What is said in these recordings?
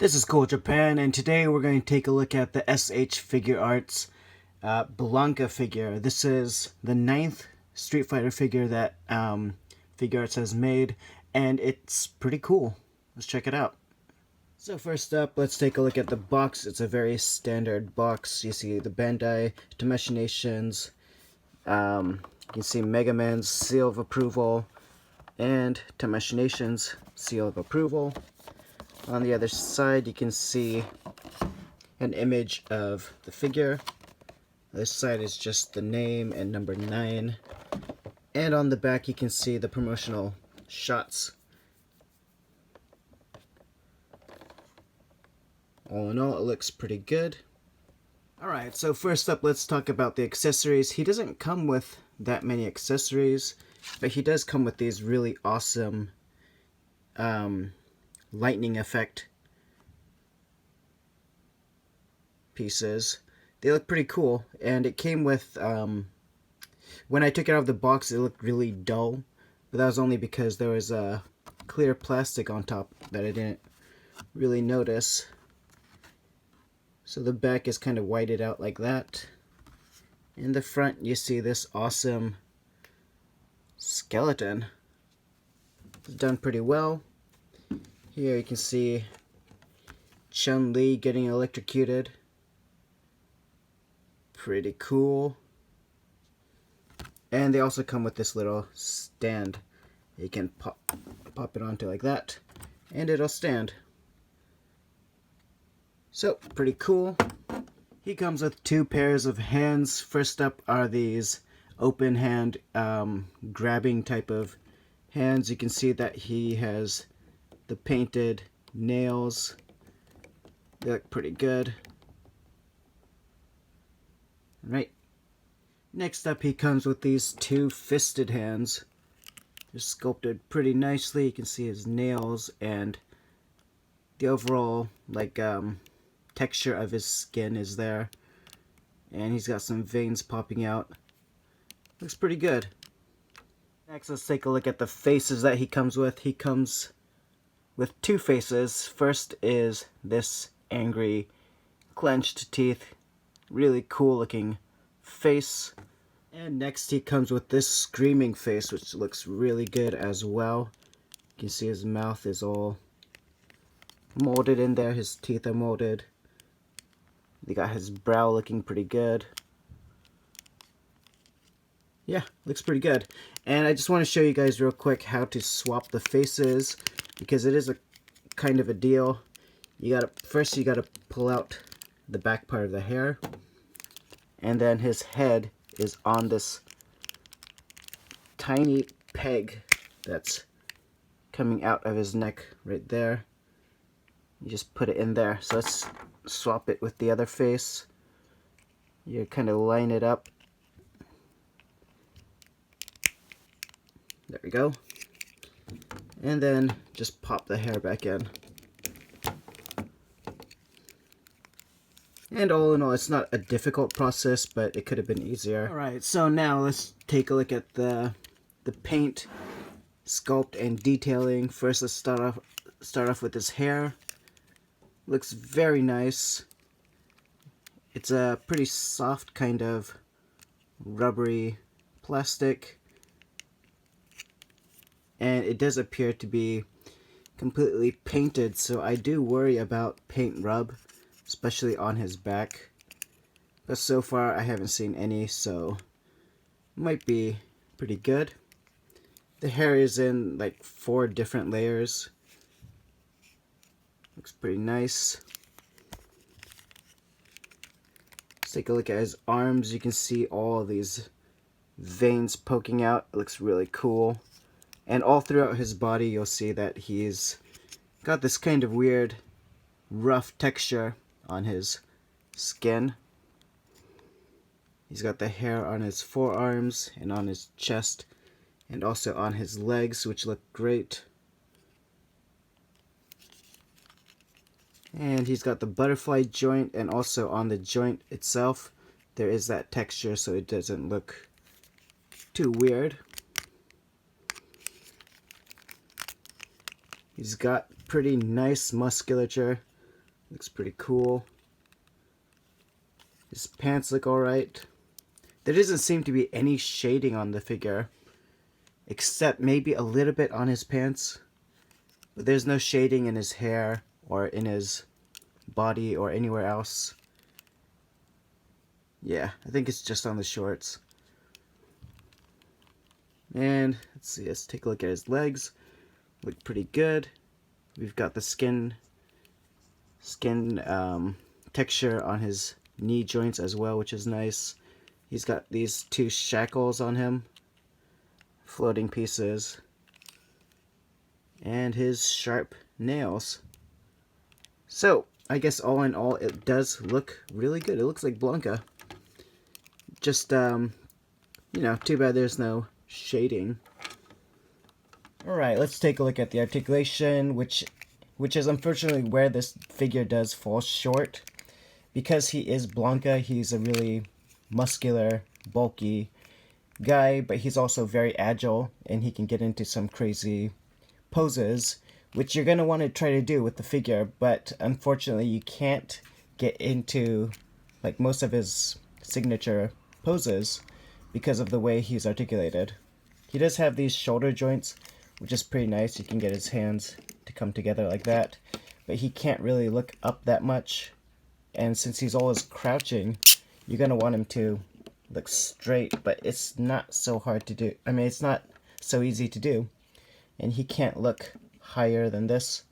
This is Cool Japan, and today we're going to take a look at the SH Figuarts Blanka figure. This is the 9th Street Fighter figure that Figuarts has made, and it's pretty cool. Let's check it out. So first up, let's take a look at the box. It's a very standard box. You see the Bandai Machinations. You can see Mega Man's seal of approval and Machinations seal of approval. On the other side, you can see an image of the figure. This side is just the name and number 9. And on the back, you can see the promotional shots. All in all, it looks pretty good. Alright, so first up, let's talk about the accessories. He doesn't come with that many accessories, but he does come with these really awesome lightning effect pieces. They look pretty cool, and it came with when I took it out of the box it looked really dull, but that was only because there was a clear plastic on top that I didn't really notice. So the back is kind of whited out like that. In the front you see this awesome skeleton. It's done pretty well. Here you can see Chun-Li getting electrocuted. Pretty cool. And they also come with this little stand. You can pop it onto like that, and it'll stand. So, pretty cool. He comes with 2 pairs of hands. First up are these open hand grabbing type of hands. You can see that he has the painted nails. They look pretty good. Right. Next up, he comes with these 2 fisted hands. They're sculpted pretty nicely. You can see his nails and the overall texture of his skin is there. And he's got some veins popping out. Looks pretty good. Next, let's take a look at the faces that he comes with. He comes with 2 faces. First is this angry, clenched teeth, really cool looking face. And next he comes with this screaming face, which looks really good as well. You can see his mouth is all molded in there, his teeth are molded. They got his brow looking pretty good. Yeah, looks pretty good. And I just want to show you guys real quick how to swap the faces, because it is a kind of a deal. First you gotta pull out the back part of the hair, and then his head is on this tiny peg that's coming out of his neck right there. You just put it in there. So let's swap it with the other face. You kind of line it up. There we go. And then just pop the hair back in. And all in all, it's not a difficult process, but it could have been easier. Alright, so now let's take a look at the paint, sculpt, and detailing. First, let's start off with his hair. Looks very nice. It's a pretty soft kind of rubbery plastic. And it does appear to be completely painted, so I do worry about paint rub, especially on his back. But so far I haven't seen any, so it might be pretty good. The hair is in like 4 different layers. Looks pretty nice. Let's take a look at his arms. You can see all these veins poking out. It looks really cool. And all throughout his body you'll see that he's got this kind of weird rough texture on his skin. He's got the hair on his forearms and on his chest and also on his legs, which look great. And he's got the butterfly joint, and also on the joint itself there is that texture so it doesn't look too weird. He's got pretty nice musculature Looks pretty cool. His pants look alright. There doesn't seem to be any shading on the figure, except maybe a little bit on his pants. But there's no shading in his hair or in his body or anywhere else. Yeah, I think it's just on the shorts. And let's see, let's take a look at his legs. Look pretty good. We've got the skin texture on his knee joints as well, which is nice. He's got these two shackles on him, floating pieces, and his sharp nails. So I guess all in all, it does look really good. It looks like Blanka. Just you know, too bad there's no shading. Alright, let's take a look at the articulation, which is unfortunately where this figure does fall short. Because he is Blanka, he's a really muscular, bulky guy, but he's also very agile, and he can get into some crazy poses, which you're going to want to try to do with the figure, but unfortunately you can't get into like most of his signature poses because of the way he's articulated. He does have these shoulder joints, which is pretty nice. You can get his hands to come together like that, but he can't really look up that much, and since he's always crouching, you're going to want him to look straight, but it's not so hard to do. I mean, it's not so easy to do, and he can't look higher than this,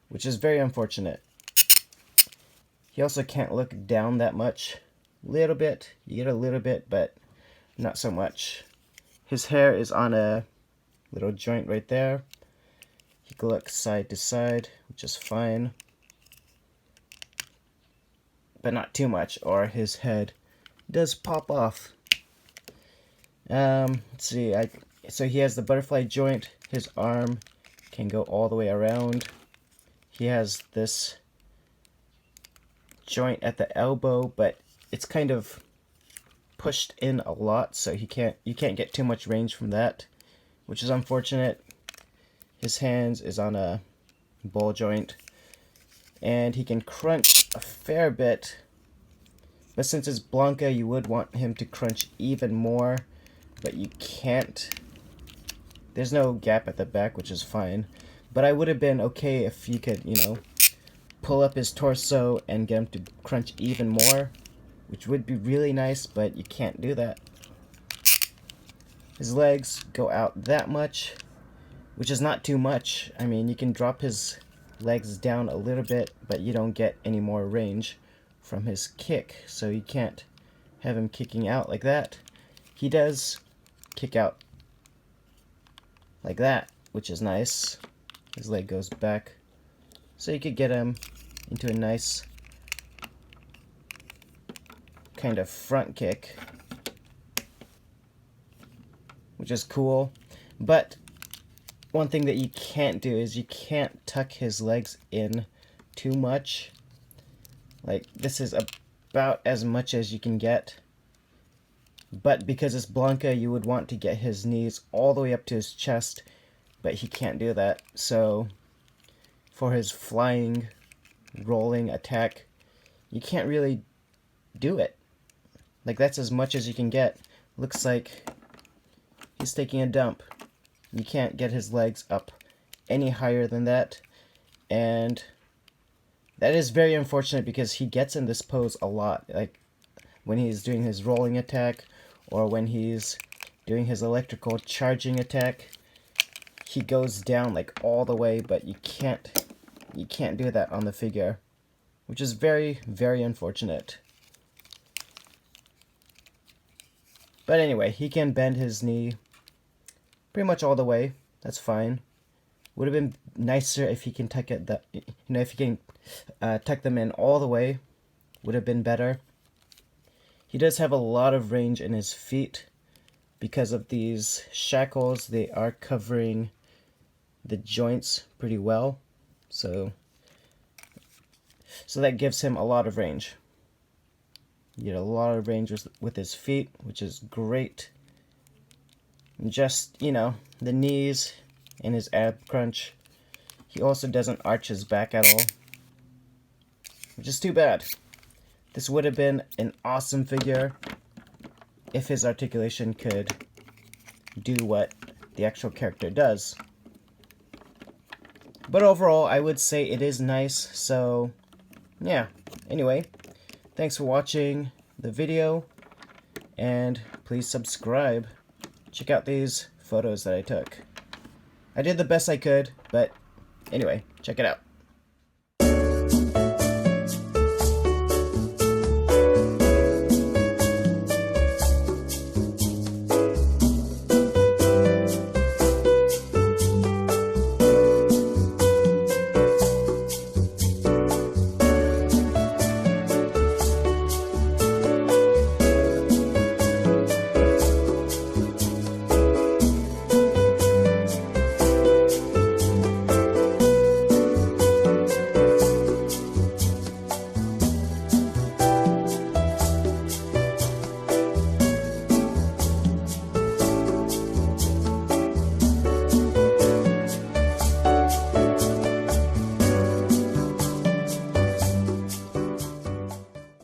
which is very unfortunate. He also can't look down that much. Little bit, you get a little bit, but not so much. His hair is on a little joint right there. He can look side to side, which is fine, but not too much, or his head does pop off. Let's see, so he has the butterfly joint. His arm can go all the way around. He has this joint at the elbow, but it's kind of pushed in a lot, so you can't get too much range from that, which is unfortunate. His hands is on a ball joint, and he can crunch a fair bit, but since it's Blanka, you would want him to crunch even more, but you can't. There's no gap at the back, which is fine, but I would have been okay if you could, you know, pull up his torso and get him to crunch even more, which would be really nice, but you can't do that. His legs go out that much, which is not too much. I mean, you can drop his legs down a little bit, but you don't get any more range from his kick, so you can't have him kicking out like that. He does kick out like that, which is nice. His leg goes back, so you could get him into a nice kind of front kick, which is cool. But one thing that you can't do is you can't tuck his legs in too much. Like, this is about as much as you can get, but because it's Blanka, you would want to get his knees all the way up to his chest, but he can't do that. So for his flying, rolling attack, you can't really do it. Like, that's as much as you can get. Looks like he's taking a dump. You can't get his legs up any higher than that, and that is very unfortunate because he gets in this pose a lot. Like, when he's doing his rolling attack, or when he's doing his electrical charging attack, he goes down like all the way, but you can't do that on the figure, which is very, very unfortunate. But anyway, he can bend his knee pretty much all the way. That's fine. Would have been nicer if he can tuck it, if he can tuck them in all the way. Would have been better. He does have a lot of range in his feet because of these shackles. They are covering the joints pretty well, so that gives him a lot of range. You get a lot of range with his feet, which is great. And just, you know, the knees and his ab crunch. He also doesn't arch his back at all. which is too bad. This would have been an awesome figure if his articulation could do what the actual character does. But overall, I would say it is nice, so yeah. Anyway, thanks for watching the video, and please subscribe. Check out these photos that I took. I did the best I could, but anyway, check it out.